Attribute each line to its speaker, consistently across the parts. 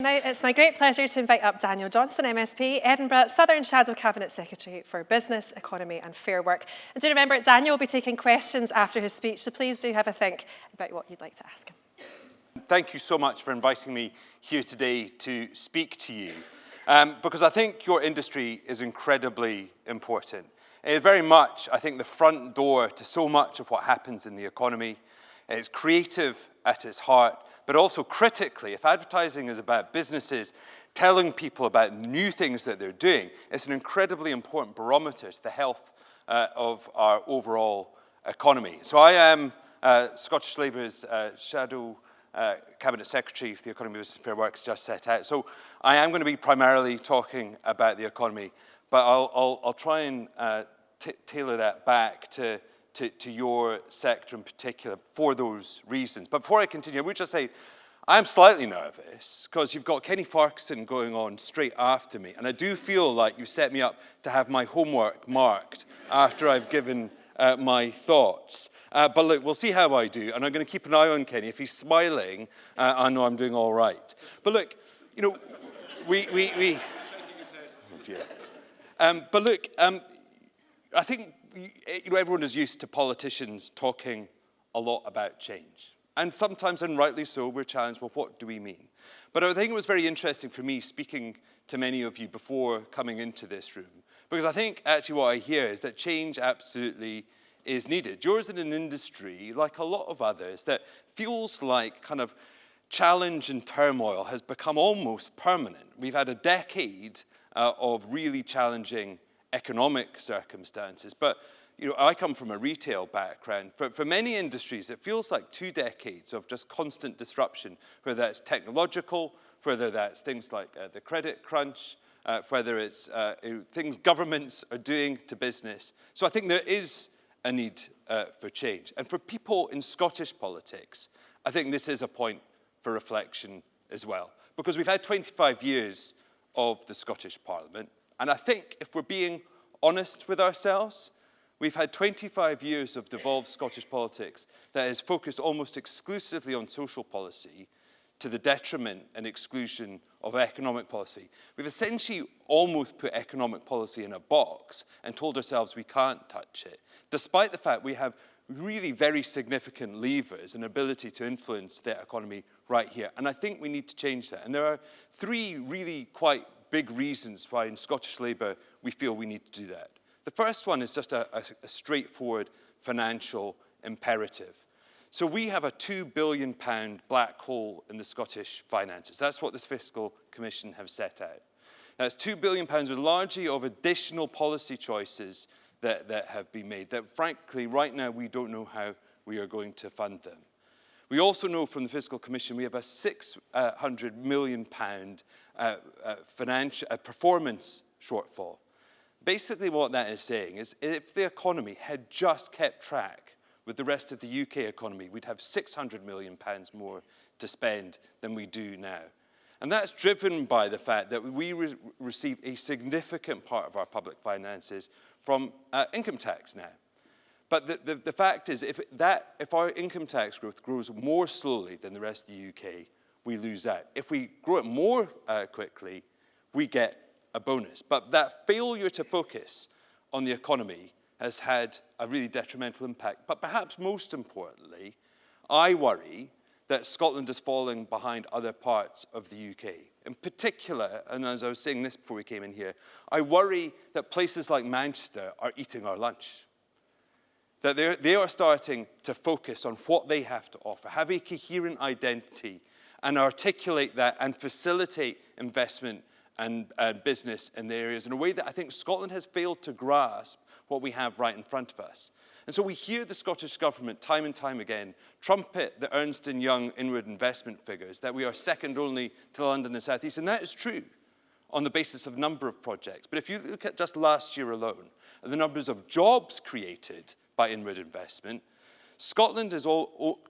Speaker 1: Now, it's my great pleasure to invite up Daniel Johnson, MSP, Edinburgh, Southern Shadow Cabinet Secretary for Business, Economy and Fair Work. And do remember, Daniel will be taking questions after his speech, so please do have a think about what you'd like to ask him.
Speaker 2: Thank you so much for inviting me here today to speak to you, because I think your industry is incredibly important. It is very much, I think, the front door to so much of what happens in the economy. It's creative at its heart, but also critically, if advertising is about businesses telling people about new things that they're doing, it's an incredibly important barometer to the health of our overall economy. So I am Scottish Labour's Shadow Cabinet Secretary for the Economy, Business and Fair Work, as just set out. So I am going to be primarily talking about the economy, but I'll try and tailor that back to your sector in particular for those reasons. But before I continue, I would just say I'm slightly nervous because you've got Kenny Farquharson going on straight after me, and I do feel like you set me up to have my homework marked after I've given my thoughts. But look, we'll see how I do, and I'm going to keep an eye on Kenny. If he's smiling, I know I'm doing all right. But look, you know, we oh dear. But look, I think everyone is used to politicians talking a lot about change. And sometimes, and rightly so, we're challenged, well, what do we mean? But I think it was very interesting for me speaking to many of you before coming into this room, because I think actually what I hear is that change absolutely is needed. Yours in an industry, like a lot of others, that feels like kind of challenge and turmoil has become almost permanent. We've had a decade of really challenging economic circumstances, but you know, I come from a retail background. For many industries, it feels like 2 decades of just constant disruption, whether that's technological, whether that's things like the credit crunch, whether it's things governments are doing to business. So I think there is a need for change. And for people in Scottish politics, I think this is a point for reflection as well, because we've had 25 years of the Scottish Parliament. And I think if we're being honest with ourselves, we've had 25 years of devolved Scottish politics that is focused almost exclusively on social policy to the detriment and exclusion of economic policy. We've essentially almost put economic policy in a box and told ourselves we can't touch it, despite the fact we have really very significant levers and ability to influence the economy right here. And I think we need to change that. And there are 3 really quite big reasons why in Scottish Labour we feel we need to do that. The first one is just a straightforward financial imperative. So we have a £2 billion black hole in the Scottish finances. That's what this Fiscal Commission have set out. That's £2 billion with largely of additional policy choices that have been made, that frankly right now we don't know how we are going to fund them. We also know from the Fiscal Commission we have a £600 million performance shortfall. Basically what that is saying is if the economy had just kept track with the rest of the UK economy, we'd have £600 million more to spend than we do now. And that's driven by the fact that we receive a significant part of our public finances from income tax now. But the fact is, if our income tax growth grows more slowly than the rest of the UK, we lose out. If we grow it more quickly, we get a bonus. But that failure to focus on the economy has had a really detrimental impact. But perhaps most importantly, I worry that Scotland is falling behind other parts of the UK. In particular, and as I was saying this before we came in here, I worry that places like Manchester are eating our lunch. That they are starting to focus on what they have to offer, have a coherent identity, and articulate that and facilitate investment and business in the areas in a way that I think Scotland has failed to grasp what we have right in front of us. And so we hear the Scottish Government time and time again trumpet the Ernst & Young inward investment figures, that we are second only to London and the South East, and that is true on the basis of number of projects. But if you look at just last year alone, the numbers of jobs created by inward investment, Scotland has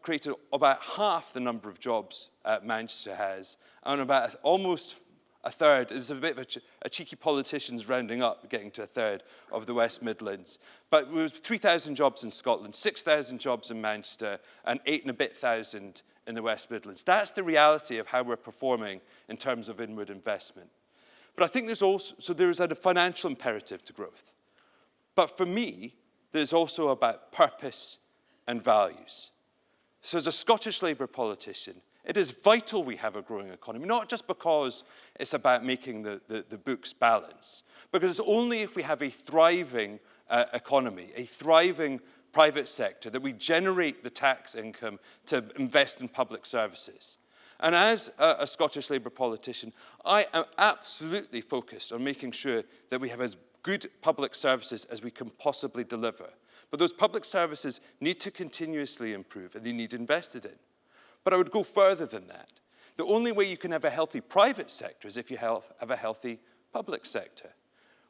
Speaker 2: created about half the number of jobs Manchester has, and about almost a third. It's a bit of a cheeky politicians rounding up, getting to a third of the West Midlands. But it was 3,000 jobs in Scotland, 6,000 jobs in Manchester, and 8,000 and a bit in the West Midlands. That's the reality of how we're performing in terms of inward investment. But I think there's a financial imperative to growth. But for me, there's also about purpose and values. So as a Scottish Labour politician, it is vital we have a growing economy, not just because it's about making the books balance, because it's only if we have a thriving economy, a thriving private sector, that we generate the tax income to invest in public services. And as a Scottish Labour politician, I am absolutely focused on making sure that we have as good public services as we can possibly deliver. But those public services need to continuously improve and they need invested in. But I would go further than that. The only way you can have a healthy private sector is if you have a healthy public sector.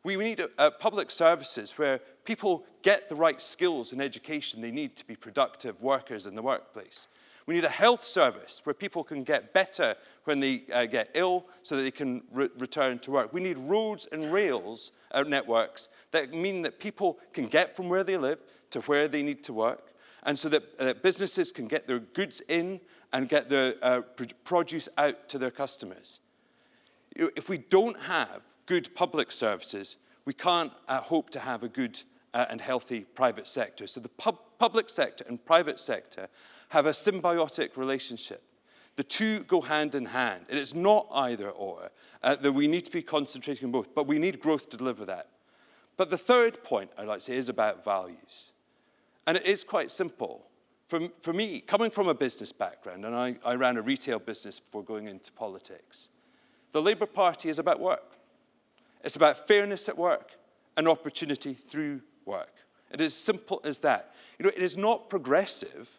Speaker 2: We need public services where people get the right skills and education they need to be productive workers in the workplace. We need a health service where people can get better when they get ill so that they can return to work. We need roads and rails networks that mean that people can get from where they live to where they need to work, and so that businesses can get their goods in and get their produce out to their customers. If we don't have good public services, we can't hope to have a good and healthy private sector. So the public sector and private sector have a symbiotic relationship. The two go hand in hand. And it's not either or, that we need to be concentrating on both, but we need growth to deliver that. But the third point I'd like to say is about values. And it is quite simple. For me, coming from a business background, and I ran a retail business before going into politics, the Labour Party is about work. It's about fairness at work and opportunity through work. It is simple as that. You know, it is not progressive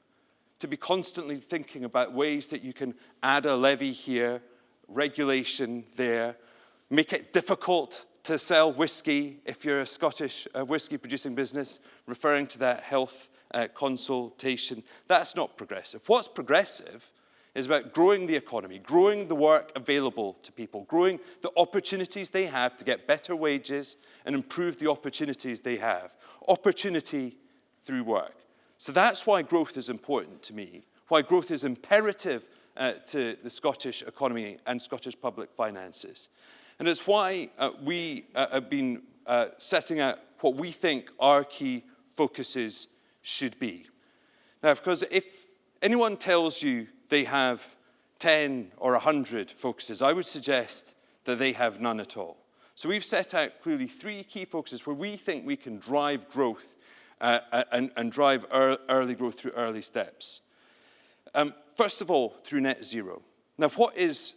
Speaker 2: to be constantly thinking about ways that you can add a levy here, regulation there, make it difficult to sell whiskey if you're a Scottish whiskey-producing business, referring to that health consultation. That's not progressive. What's progressive is about growing the economy, growing the work available to people, growing the opportunities they have to get better wages and improve the opportunities they have. Opportunity through work. So that's why growth is important to me, why growth is imperative to the Scottish economy and Scottish public finances. And it's why we have been setting out what we think our key focuses should be. Now, because if anyone tells you they have 10 or 100 focuses, I would suggest that they have none at all. So we've set out clearly 3 key focuses where we think we can drive growth and drive early growth through early steps. First of all, through net zero. Now, what is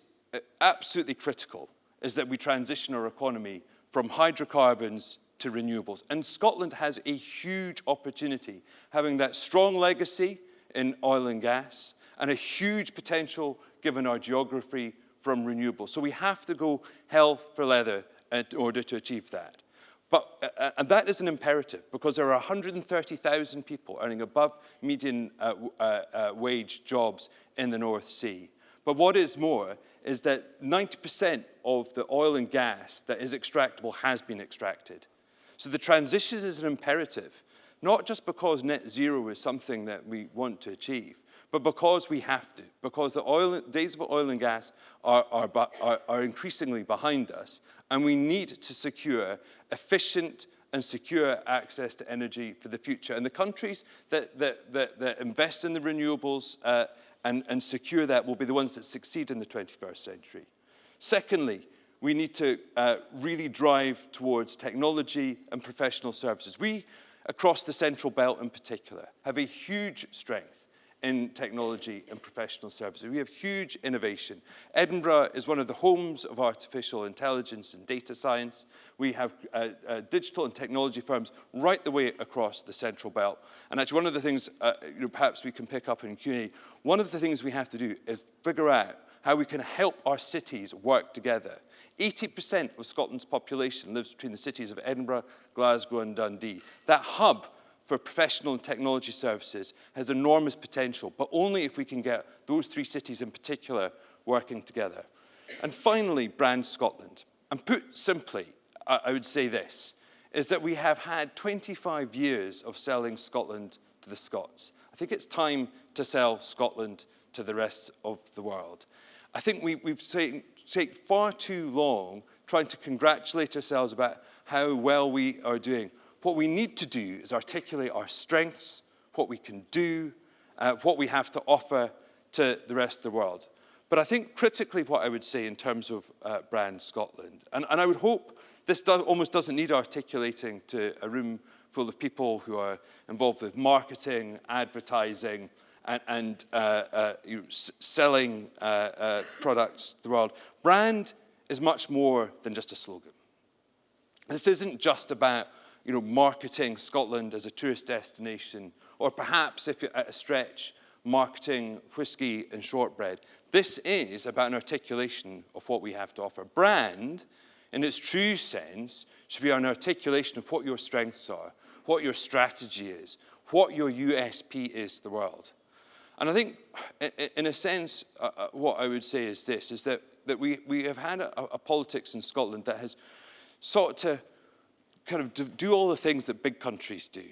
Speaker 2: absolutely critical is that we transition our economy from hydrocarbons to renewables. And Scotland has a huge opportunity, having that strong legacy in oil and gas, and a huge potential, given our geography, from renewables. So we have to go hell for leather in order to achieve that. And that is an imperative, because there are 130,000 people earning above median wage jobs in the North Sea. But what is more is that 90% of the oil and gas that is extractable has been extracted. So the transition is an imperative, not just because net zero is something that we want to achieve, but because we have to, because the days of oil and gas are increasingly behind us, and we need to secure efficient and secure access to energy for the future. And the countries that invest in the renewables and secure that will be the ones that succeed in the 21st century. Secondly, we need to really drive towards technology and professional services. We, across the Central Belt in particular, have a huge strength in technology and professional services. We have huge innovation. Edinburgh is one of the homes of artificial intelligence and data science. We have digital and technology firms right the way across the Central Belt. And actually, one of the things perhaps we can pick up in Q&A, one of the things we have to do is figure out how we can help our cities work together. 80% of Scotland's population lives between the cities of Edinburgh, Glasgow, and Dundee. That hub for professional and technology services has enormous potential, but only if we can get those 3 cities in particular working together. And finally, brand Scotland. And put simply, I would say this, is that we have had 25 years of selling Scotland to the Scots. I think it's time to sell Scotland to the rest of the world. I think we've taken far too long trying to congratulate ourselves about how well we are doing. What we need to do is articulate our strengths, what we can do, what we have to offer to the rest of the world. But I think critically what I would say in terms of Brand Scotland, and I would hope this almost doesn't need articulating to a room full of people who are involved with marketing, advertising, and selling products to the world. Brand is much more than just a slogan. This isn't just about marketing Scotland as a tourist destination, or perhaps, if you're at a stretch, marketing whiskey and shortbread. This is about an articulation of what we have to offer. Brand, in its true sense, should be an articulation of what your strengths are, what your strategy is, what your USP is to the world. And I think, in a sense, what I would say is this, is that we have had a politics in Scotland that has sought to kind of do all the things that big countries do.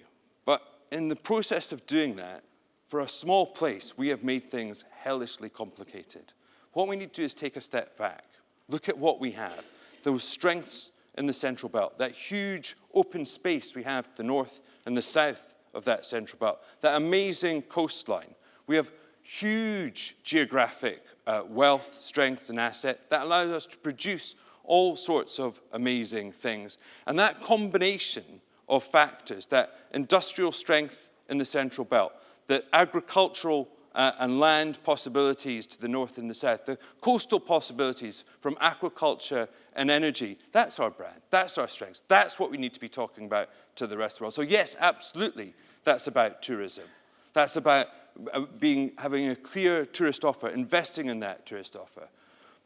Speaker 2: But in the process of doing that, for a small place, we have made things hellishly complicated. What we need to do is take a step back, look at what we have, those strengths in the Central Belt, that huge open space we have to the north and the south of that Central Belt, that amazing coastline. We have huge geographic wealth, strengths, and asset that allows us to produce all sorts of amazing things. And that combination of factors, that industrial strength in the Central Belt, the agricultural and land possibilities to the north and the south, the coastal possibilities from aquaculture and energy, that's our brand, that's our strengths, that's what we need to be talking about to the rest of the world. So yes, absolutely, that's about tourism. That's about having a clear tourist offer, investing in that tourist offer.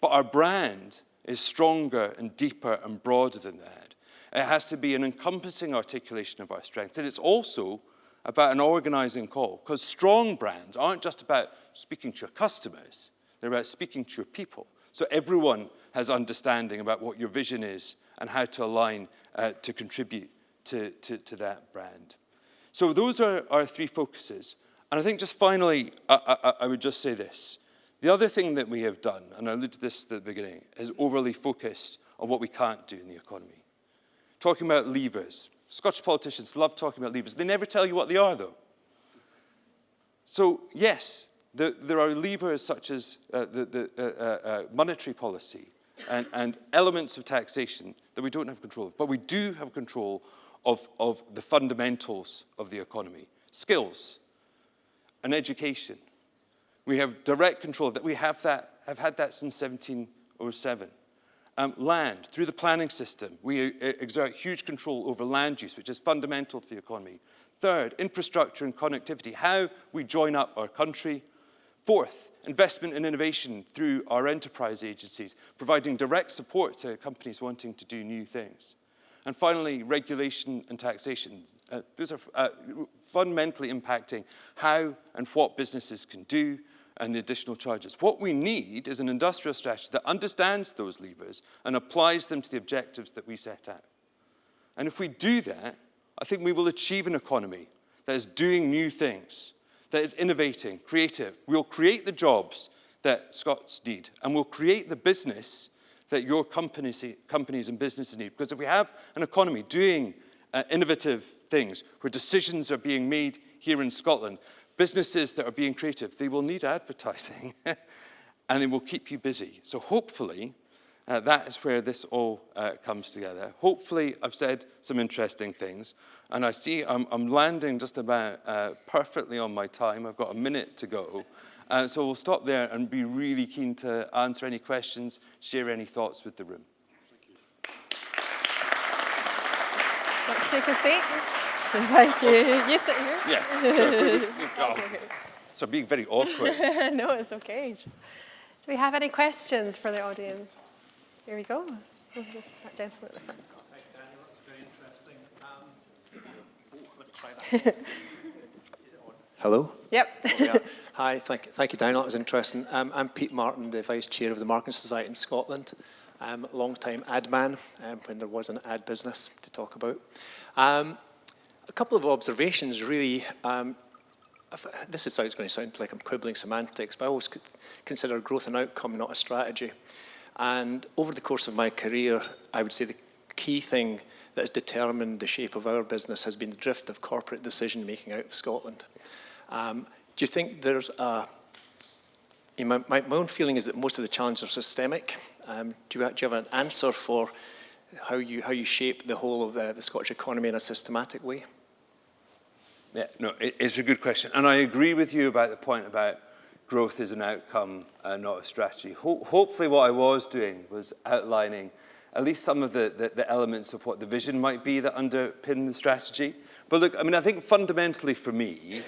Speaker 2: But our brand is stronger and deeper and broader than that. It has to be an encompassing articulation of our strengths. And it's also about an organizing call, because strong brands aren't just about speaking to your customers, they're about speaking to your people. So everyone has understanding about what your vision is and how to align to contribute to that brand. So those are our three focuses. And I think just finally, I would just say this. The other thing that we have done, and I alluded to this at the beginning, is overly focused on what we can't do in the economy. Talking about levers. Scottish politicians love talking about levers. They never tell you what they are, though. So, yes, there are levers such as monetary policy and elements of taxation that we don't have control of. But we do have control of the fundamentals of the economy. Skills and education. We have direct control of that. We have had that since 1707. Land, through the planning system, we exert huge control over land use, which is fundamental to the economy. Third, infrastructure and connectivity, how we join up our country. Fourth, investment and innovation through our enterprise agencies, providing direct support to companies wanting to do new things. And finally, regulation and taxation. Those are fundamentally impacting how and what businesses can do and the additional charges. What we need is an industrial strategy that understands those levers and applies them to the objectives that we set out. And if we do that, I think we will achieve an economy that is doing new things, that is innovating, creative. We'll create the jobs that Scots need, and we'll create the business that your companies and businesses need. Because if we have an economy doing innovative things, where decisions are being made here in Scotland, businesses that are being creative, they will need advertising and they will keep you busy. So hopefully, that is where this all comes together. Hopefully, I've said some interesting things, and I see I'm landing just about perfectly on my time. I've got a minute to go. So we'll stop there and be really keen to answer any questions, share any thoughts with the room.
Speaker 1: Let's take a seat. Thank you. Okay. You sit here.
Speaker 2: Yeah, sure. So being very awkward.
Speaker 1: No, it's okay. Do we have any questions for the audience? Here we go. That gentleman at the front.
Speaker 3: Thank you, Daniel. That was very interesting. Let me try that. Is it on? Hello?
Speaker 1: Yep.
Speaker 3: Yeah. Hi, thank you, Daniel. That was interesting. I'm Pete Martin, the Vice Chair of the Marketing Society in Scotland. I'm a long-time ad man when there was an ad business to talk about. A couple of observations, really. this is going to sound like I'm quibbling semantics, but I always consider growth an outcome, not a strategy. And over the course of my career, I would say the key thing that has determined the shape of our business has been the drift of corporate decision-making out of Scotland. Do you think there's my own feeling is that most of the challenges are systemic. Do you have an answer for how you shape the whole of the Scottish economy in a systematic way?
Speaker 2: Yeah, no, it's a good question. And I agree with you about the point about growth is an outcome, not a strategy. Hopefully what I was doing was outlining at least some of the elements of what the vision might be that underpin the strategy. But look, I mean, I think fundamentally for me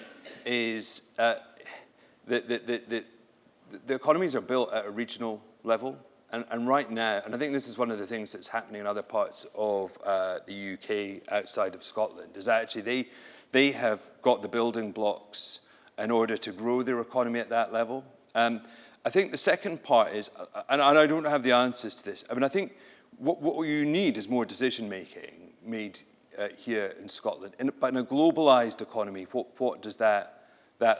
Speaker 2: is the economies are built at a regional level. And right now, and I think this is one of the things that's happening in other parts of the UK outside of Scotland, is actually they have got the building blocks in order to grow their economy at that level. I think the second part is, and I don't have the answers to this, I mean, I think what you need is more decision-making made here in Scotland. But in a globalised economy, what does that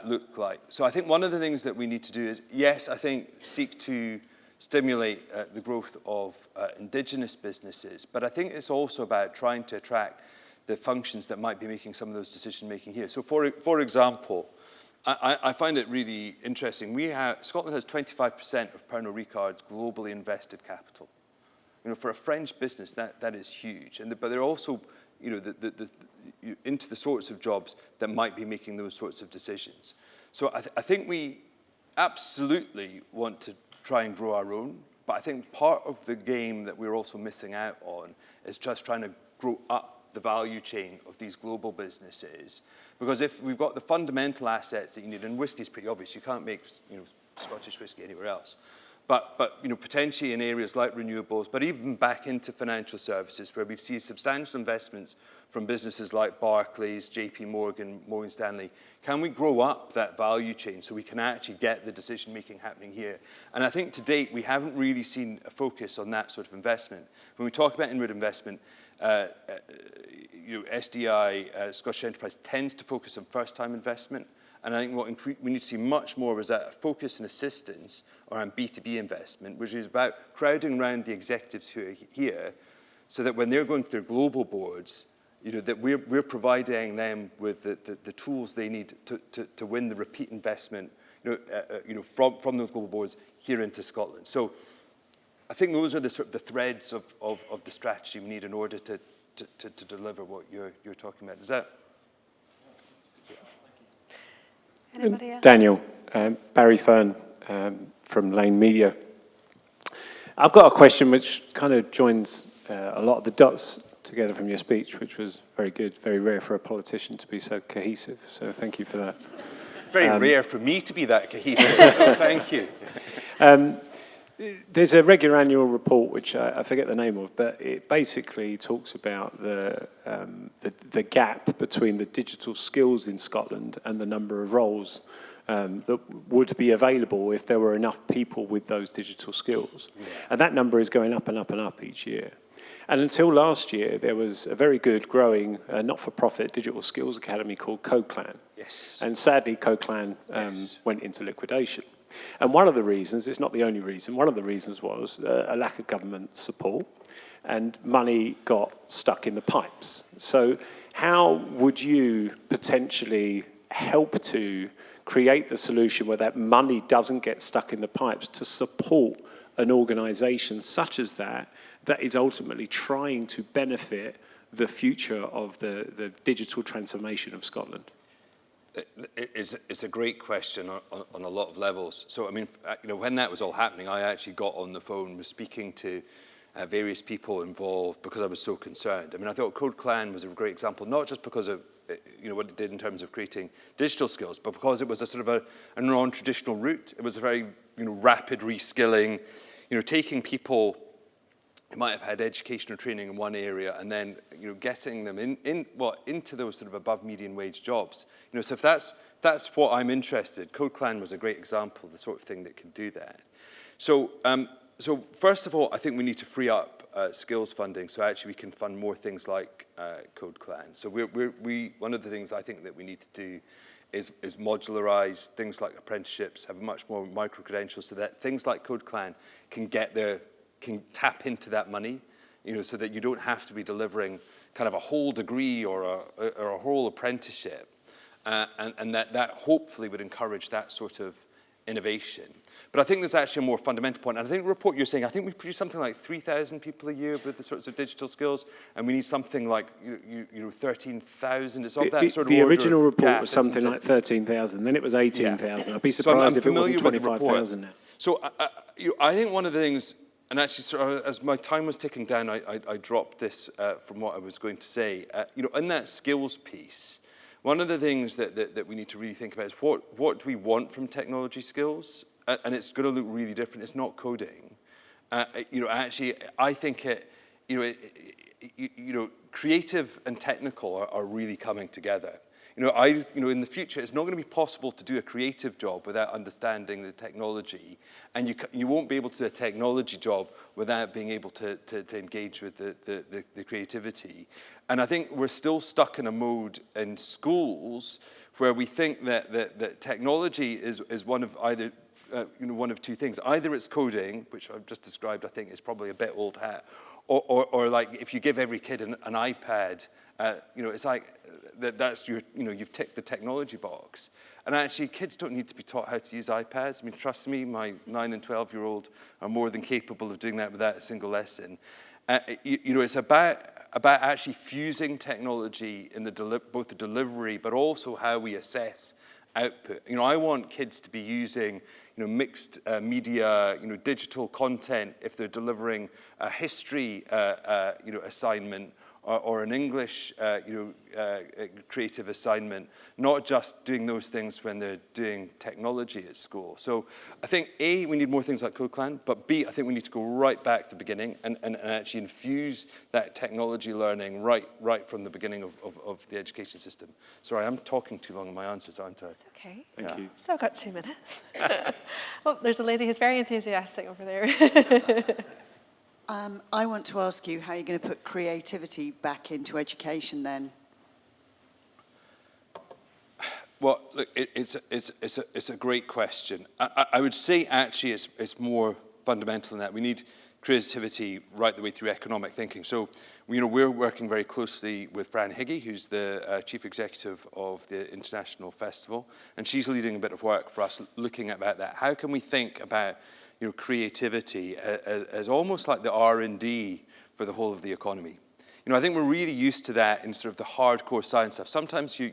Speaker 2: look like? So I think one of the things that we need to do is, yes, I think seek to stimulate the growth of indigenous businesses, but I think it's also about trying to attract the functions that might be making some of those decision-making here. So for example, I find it really interesting. Scotland has 25% of Pernod Ricard's globally invested capital. You know, for a French business, that is huge. But they're also, you know, into the sorts of jobs that might be making those sorts of decisions. So I think we absolutely want to try and grow our own, but I think part of the game that we're also missing out on is just trying to grow up the value chain of these global businesses. Because if we've got the fundamental assets that you need, and whiskey is pretty obvious, you can't make, you know, Scottish whiskey anywhere else. But you know, potentially in areas like renewables, but even back into financial services, where we've seen substantial investments from businesses like Barclays, JP Morgan, Morgan Stanley, can we grow up that value chain so we can actually get the decision-making happening here? And I think to date, we haven't really seen a focus on that sort of investment. When we talk about inward investment, you know, SDI, Scottish Enterprise, tends to focus on first-time investment. And I think what we need to see much more is a focus and assistance around B2B investment, which is about crowding around the executives who are here so that when they're going to their global boards, you know, that we're providing them with the tools they need to win the repeat investment, you know, from those global boards here into Scotland. So I think those are the sort of the threads of the strategy we need in order to deliver what you're talking about. Is that?
Speaker 1: Anybody else?
Speaker 4: Daniel, Barry Fern from Lane Media. I've got a question which kind of joins a lot of the dots together from your speech, which was very good, very rare for a politician to be so cohesive. So thank you for that.
Speaker 2: Very rare for me to be that cohesive. So thank you.
Speaker 4: There's a regular annual report, which I forget the name of, but it basically talks about the gap between the digital skills in Scotland and the number of roles that would be available if there were enough people with those digital skills. Yeah. And that number is going up and up and up each year. And until last year, there was a very good growing not-for-profit digital skills academy called CoClan.
Speaker 2: Yes.
Speaker 4: And sadly, CoClan went into liquidation. And one of the reasons, it's not the only reason, one of the reasons was a lack of government support and money got stuck in the pipes. So how would you potentially help to create the solution where that money doesn't get stuck in the pipes to support an organisation such as that is ultimately trying to benefit the future of the digital transformation of Scotland?
Speaker 2: It's a great question on a lot of levels. So, I mean, you know, when that was all happening, I actually got on the phone, was speaking to various people involved because I was so concerned. I mean, I thought CodeClan was a great example, not just because of, you know, what it did in terms of creating digital skills, but because it was a sort of a non-traditional route. It was a very, you know, rapid reskilling, you know, taking people who might have had education or training in one area and then, you know, getting them into those sort of above median wage jobs. You know, so if that's what I'm interested, CodeClan was a great example of the sort of thing that can do that. So, so first of all, I think we need to free up skills funding, so actually we can fund more things like Code Clan. So one of the things I think that we need to do is modularize things like apprenticeships, have much more micro-credentials so that things like Code Clan can tap into that money, so that you don't have to be delivering kind of a whole degree or a whole apprenticeship. And that hopefully would encourage that sort of innovation. But I think there's actually a more fundamental point. And I think the report you're saying, I think we produce something like 3,000 people a year with the sorts of digital skills, and we need something like 13,000. It's of that sort of
Speaker 4: the
Speaker 2: order
Speaker 4: original
Speaker 2: of
Speaker 4: report
Speaker 2: gap,
Speaker 4: was something like 13,000, then it was 18,000. I'd be surprised if it wasn't 25,000 now.
Speaker 2: So I think one of the things, and actually sort of, as my time was ticking down, I dropped this from what I was going to say. In that skills piece, one of the things that we need to really think about is what do we want from technology skills? And it's going to look really different. It's not coding. Actually, I think creative and technical are really coming together. In the future, it's not going to be possible to do a creative job without understanding the technology, and you won't be able to do a technology job without being able to engage with the creativity. And I think we're still stuck in a mode in schools where we think that technology is one of either one of two things. Either it's coding, which I've just described, I think is probably a bit old hat, or like if you give every kid an iPad, it's like that's your, you've ticked the technology box. And actually, kids don't need to be taught how to use iPads. I mean, trust me, my 9 and 12-year-old are more than capable of doing that without a single lesson. It's about actually fusing technology in both the delivery, but also how we assess output. I want kids to be using mixed media, digital content if they're delivering a history, assignment or an English, creative assignment, not just doing those things when they're doing technology at school. So I think A, we need more things like Code Clan, but B, I think we need to go right back to the beginning and actually infuse that technology learning right from the beginning of the education system. Sorry, I'm talking too long in my answers, aren't I?
Speaker 1: It's okay.
Speaker 4: Thank you.
Speaker 1: Still got 2 minutes. Oh, there's a lady who's very enthusiastic over there.
Speaker 5: I want to ask you how you're going to put creativity back into education then.
Speaker 2: Well, look, it's a great question. I would say actually it's more fundamental than that. We need creativity right the way through economic thinking. So, we're working very closely with Fran Higgy, who's the chief executive of the International Festival, and she's leading a bit of work for us looking about that. How can we think about creativity as almost like the R&D for the whole of the economy? I think we're really used to that in sort of the hardcore science stuff. Sometimes you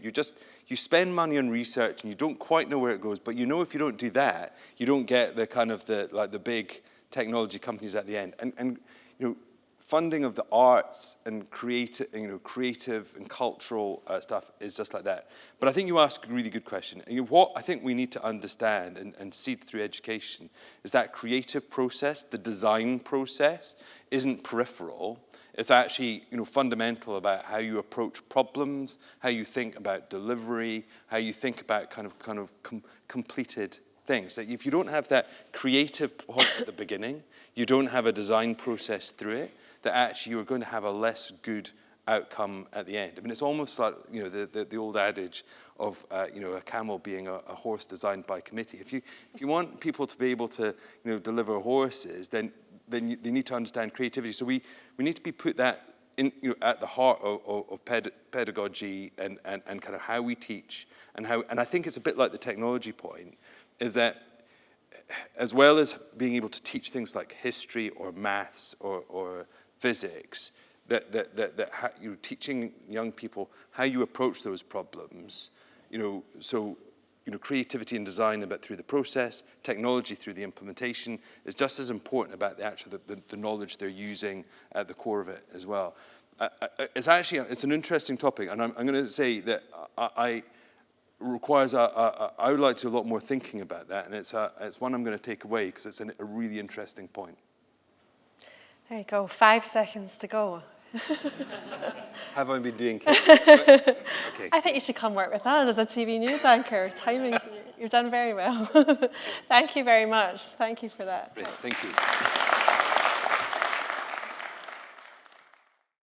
Speaker 2: spend money on research and you don't quite know where it goes, but if you don't do that, you don't get the kind of the big technology companies at the end. And funding of the arts and creative and cultural stuff is just like that. But I think you ask a really good question. And what I think we need to understand and seed through education is that creative process, the design process, isn't peripheral. It's actually fundamental about how you approach problems, how you think about delivery, how you think about kind of completed things. That if you don't have that creative point at the beginning, you don't have a design process through it, that actually you're going to have a less good outcome at the end. I mean, it's almost like the old adage of a camel being a horse designed by committee. If you want people to be able to deliver horses, then they need to understand creativity. So we need to be put that in at the heart of pedagogy and kind of how we teach and I think it's a bit like the technology point, is that as well as being able to teach things like history or maths or physics, that you're teaching young people how you approach those problems, creativity and design about through the process, technology through the implementation is just as important about the knowledge they're using at the core of it as well. It's an interesting topic, and I'm going to say that I requires I would like to do a lot more thinking about that, and it's one I'm going to take away because it's a really interesting point.
Speaker 1: There you go. 5 seconds to go.
Speaker 2: Have I been doing? Okay.
Speaker 1: I think you should come work with us as a TV news anchor. Timing, you've done very well. Thank you very much. Thank you for that.
Speaker 2: Great. Thank you.